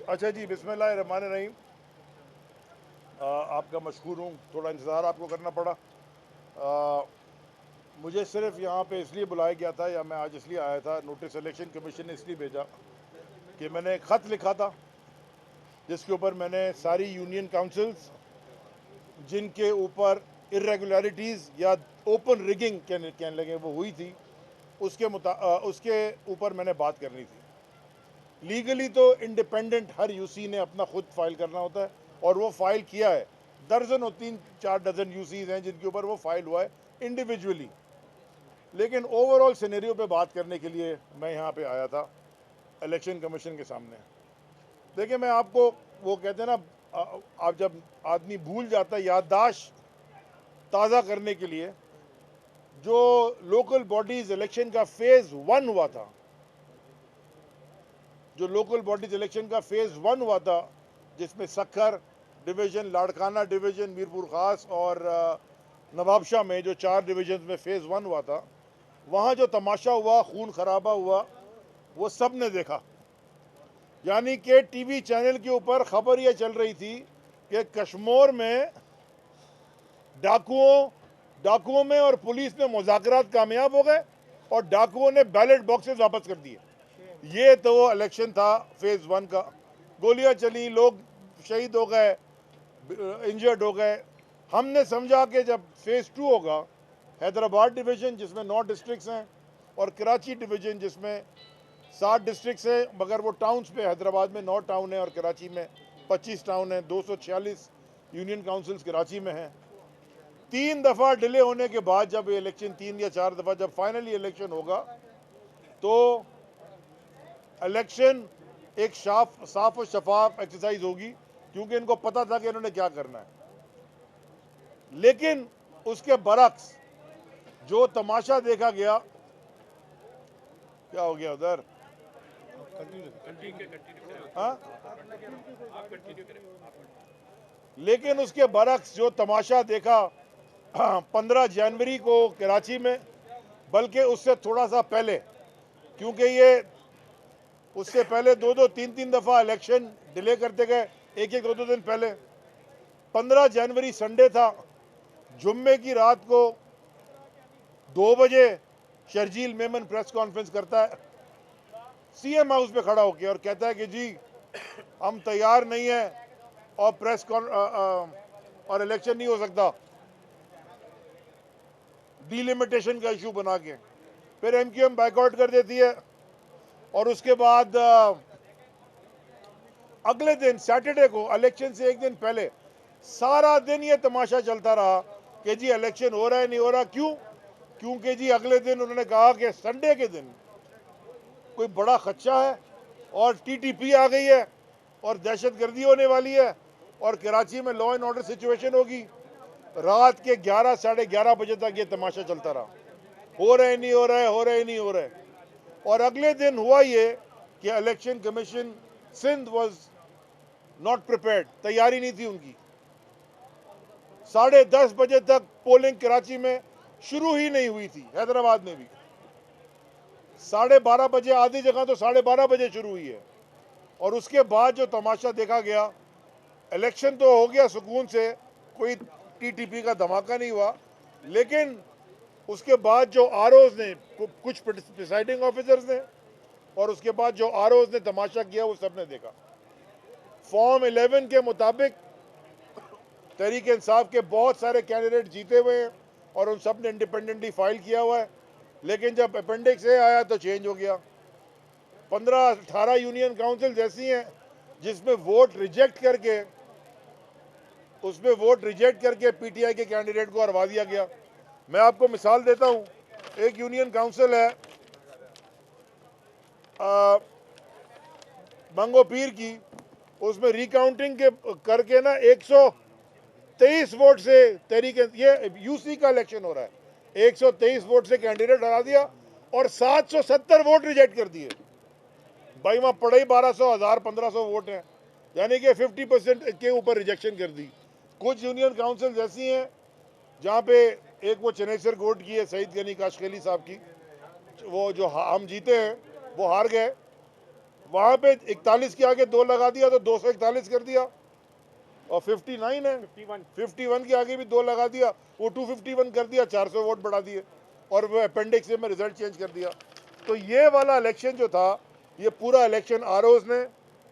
अच्छा जी, बिस्मिल्लाहिर्रहमानिर्रहीम। आपका मशकूर हूँ, थोड़ा इंतज़ार आपको करना पड़ा। मुझे सिर्फ यहाँ पे इसलिए बुलाया गया था, या मैं आज इसलिए आया था, नोटिस इलेक्शन कमीशन ने इसलिए भेजा कि मैंने एक ख़त लिखा था जिसके ऊपर मैंने सारी यूनियन काउंसिल्स जिनके ऊपर इरेगुलरिटीज़ या ओपन रिगिंग कहने लगे वो हुई थी, उसके ऊपर मैंने बात करनी थी। लीगली तो इंडिपेंडेंट हर यूसी ने अपना खुद फाइल करना होता है, और वो फाइल किया है। दर्जन और 3-4 डजन यूसीज हैं जिनके ऊपर वो फाइल हुआ है इंडिविजुअली। लेकिन ओवरऑल सिनेरियो पे बात करने के लिए मैं यहाँ पे आया था इलेक्शन कमीशन के सामने। देखिए, मैं आपको, वो कहते हैं ना, आप जब आदमी भूल जाता है, याददाश्त ताज़ा करने के लिए, जो लोकल बॉडीज़ इलेक्शन का फेज़ 1 हुआ था, जो लोकल बॉडीज इलेक्शन का फेज़ 1 हुआ था, जिसमें सक्खर डिवीज़न, लाड़काना डिवीज़न, मीरपुर ख़ास और नवाबशाह में जो 4 डिवीज़न में फेज़ 1 हुआ था, वहाँ जो तमाशा हुआ, खून खराबा हुआ, वो सब ने देखा। यानी कि टीवी चैनल के ऊपर खबर यह चल रही थी कि कश्मीर में डाकुओं में और पुलिस में मुज़ाकरात कामयाब हो गए और डाकुओं ने बैलेट बॉक्सेस वापस कर दिए। ये तो वो इलेक्शन था फेज़ 1 का। गोलियां चली, लोग शहीद हो गए, इंजर्ड हो गए। हमने समझा कि जब फेज़ 2 होगा, हैदराबाद डिवीज़न जिसमें 9 डिस्ट्रिक्ट्स हैं और कराची डिवीज़न जिसमें 7 डिस्ट्रिक्ट्स हैं, मगर वो टाउन्स पे, हैदराबाद में 9 टाउन है और कराची में 25 टाउन है, 246 यूनियन काउंसिल्स कराची में हैं। 3 दफ़ा डिले होने के बाद जब ये इलेक्शन, 3 या 4 दफ़ा जब फाइनली इलेक्शन होगा, तो इलेक्शन एक साफ और शफाफ एक्सरसाइज होगी, क्योंकि इनको पता था कि इन्होंने क्या करना है। लेकिन उसके बरक्स जो तमाशा देखा गया, क्या हो गया उधर, हाँ, लेकिन उसके बरक्स जो तमाशा देखा 15 जनवरी को कराची में, बल्कि उससे थोड़ा सा पहले, क्योंकि ये उससे पहले 2-3 दफ़ा इलेक्शन डिले करते गए, 1-2 दिन पहले। 15 जनवरी संडे था, जुम्मे की रात को 2 बजे शर्जील मेमन प्रेस कॉन्फ्रेंस करता है सीएम हाउस पे खड़ा होकर, और कहता है कि जी हम तैयार नहीं है और और इलेक्शन नहीं हो सकता, डिलिमिटेशन का इशू बना के। फिर एमक्यूएम बाइकआउट कर देती है, और उसके बाद अगले दिन सैटरडे को, इलेक्शन से एक दिन पहले, सारा दिन ये तमाशा चलता रहा कि जी इलेक्शन हो रहा है, नहीं हो रहा। क्यों? क्योंकि जी अगले दिन उन्होंने कहा कि संडे के दिन कोई बड़ा खदशा है और टीटीपी आ गई है और दहशतगर्दी होने वाली है और कराची में लॉ एंड ऑर्डर सिचुएशन होगी। रात के 11, साढ़े 11 बजे तक ये तमाशा चलता रहा, हो रहे नहीं हो रहे, हो रहे नहीं हो रहे। और अगले दिन हुआ ये कि election commission Sindh was not prepared, तैयारी नहीं थी उनकी। 10:30 बजे तक पोलिंग कराची में शुरू ही नहीं हुई थी, हैदराबाद में भी 12:30 बजे, आधी जगह तो 12:30 बजे शुरू हुई है। और उसके बाद जो तमाशा देखा गया, इलेक्शन तो हो गया सुकून से, कोई टीटीपी का धमाका नहीं हुआ, लेकिन उसके बाद जो आरओज ने, कुछ प्रिसाइडिंग ऑफिसर्स ने, और उसके बाद जो आरओज ने तमाशा किया, वो सबने देखा। फॉर्म 11 के मुताबिक तहरीक इंसाफ के बहुत सारे कैंडिडेट जीते हुए हैं और उन सब ने इंडिपेंडेंटली फाइल किया हुआ है, लेकिन जब अपेंडिक्स ए आया तो चेंज हो गया। 15-18 यूनियन काउंसिल ऐसी हैं जिसमें वोट रिजेक्ट करके पीटीआई के कैंडिडेट को हरवा दिया गया। मैं आपको मिसाल देता हूं, एक यूनियन काउंसिल है मंगोपीर की, उसमें रिकाउंटिंग के करके ना 123 वोट से तहरीक, ये यूसी का इलेक्शन हो रहा है, 123 वोट से कैंडिडेट हरा दिया और 770 वोट रिजेक्ट कर दिए। भाई वहाँ पड़े ही 1200, 1000, 1500 वोट हैं, यानी कि 50% के ऊपर रिजेक्शन कर दी। कुछ यूनियन काउंसिल ऐसी हैं जहाँ पे, एक वो चनेसर कोट की है, सईद गनी काशखेली साहब की, वो जो हम जीते हैं वो हार गए, वहाँ पे 41 के आगे 2 लगा दिया तो 241 कर दिया, और 59 है 51 के आगे भी 2 लगा दिया, वो 251 कर दिया, 400 वोट बढ़ा दिए, और वो अपेंडिक्स में रिजल्ट चेंज कर दिया। तो ये वाला इलेक्शन जो था, ये पूरा इलेक्शन आरओज ने,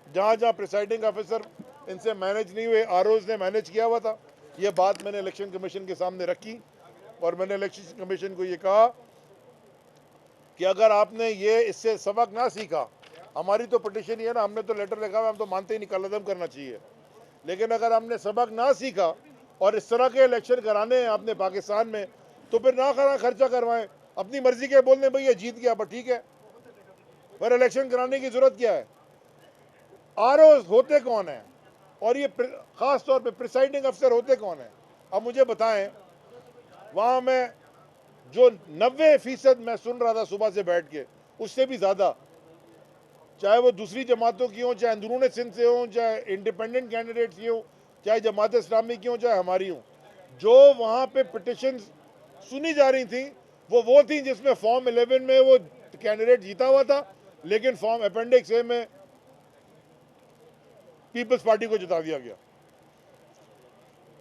जहाँ जहाँ प्रिसाइडिंग ऑफिसर इनसे मैनेज नहीं हुए, आरओज ने मैनेज किया हुआ था। ये बात मैंने इलेक्शन कमीशन के सामने रखी, और मैंने इलेक्शन कमीशन को ये कहा कि अगर आपने ये इससे सबक ना सीखा, हमारी तो पिटीशन ही है ना, हमने तो लेटर लिखा हुआ, हम तो मानते ही नहीं कलअदम करना चाहिए, लेकिन अगर हमने सबक ना सीखा और इस तरह के इलेक्शन कराने हैं आपने पाकिस्तान में, तो फिर ना खर्चा करवाएं, अपनी मर्जी के बोलने भैया जीत गया, पर ठीक है, पर इलेक्शन कराने की जरूरत क्या है? आरओ होते कौन है, और ये खास तौर पे प्रिसाइडिंग अफसर होते कौन है? अब मुझे बताएं, वहां मैं जो 90% मैं सुन रहा था सुबह से बैठ के, उससे भी ज्यादा, चाहे वो दूसरी जमातों की हो, चाहे अंदरून सिंध से हो, चाहे इंडिपेंडेंट कैंडिडेट्स की हो, चाहे जमात इस्लामी की हो, चाहे हमारी हो, जो वहाँ पे पिटिशन सुनी जा रही थी वो थी जिसमें फॉर्म 11 में वो कैंडिडेट जीता हुआ था, लेकिन फॉर्म अपेंडिक्स ए में पीपल्स पार्टी को जिता दिया गया।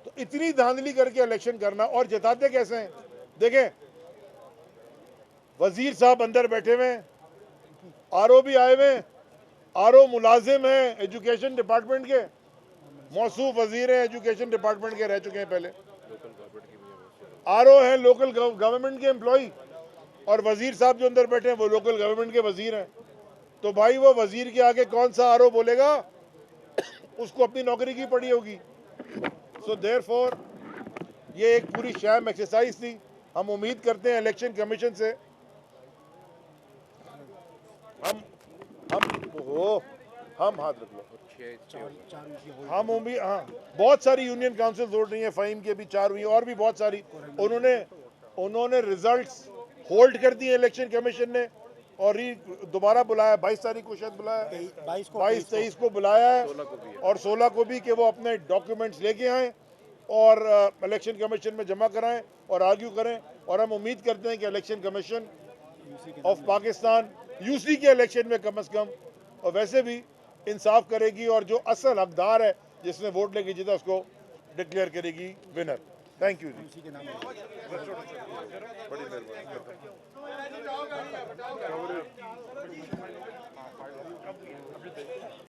तो इतनी धांधली करके इलेक्शन करना, और जिताते कैसे हैं? देखें, वजीर साहब अंदर बैठे हुए हैं, आरओ भी आए हुए हैं, आरओ मुलाजिम है एजुकेशन डिपार्टमेंट के, मौसूफ वजीर हैं एजुकेशन डिपार्टमेंट के, रह चुके हैं पहले, आरओ हैं लोकल गवर्नमेंट के एम्प्लॉय, और वजीर साहब जो अंदर बैठे हैं वो लोकल गवर्नमेंट के वजीर हैं। तो भाई वो वजीर के आगे कौन सा आरओ बोलेगा? उसको अपनी नौकरी की पड़ी होगी। सो देयरफॉर ये एक पूरी शैम एक्सरसाइज थी। हम उम्मीद करते हैं इलेक्शन कमीशन से, हम हाथ रख लो, हम उम्मीद, हाँ, बहुत सारी यूनियन काउंसिल जोड़ रही हैं, फ़हीम के भी 4 हुई, और भी बहुत सारी, उन्होंने रिजल्ट्स होल्ड कर दिए इलेक्शन कमीशन ने, और दोबारा बुलाया, 22 तारीख को शायद बुलाया, 22-23 को बुलाया है, और 16 को भी, कि वो अपने डॉक्यूमेंट्स लेके आएँ और इलेक्शन कमीशन में जमा कराएं और आर्ग्यू करें। और हम उम्मीद करते हैं कि election commission of Pakistan UC के इलेक्शन में कम से कम, और वैसे भी इंसाफ करेगी, और जो असल हकदार है जिसने वोट लेके जीता उसको डिक्लेयर करेगी विनर। थैंक यू जी। बड़ी मेहरबानी।